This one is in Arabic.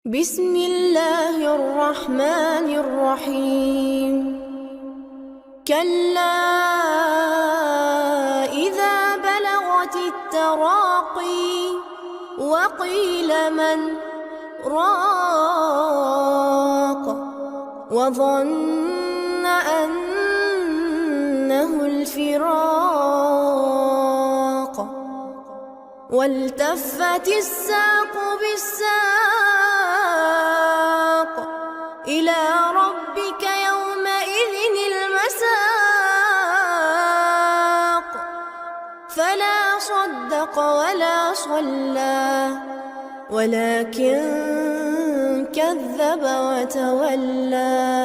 بسم الله الرحمن الرحيم. كلا إذا بلغت التراقي وقيل من راق وظن أنه الفراق والتفت الساق بالساق إلى ربك يومئذ المساق فلا صدق ولا صلى ولكن كذب وتولى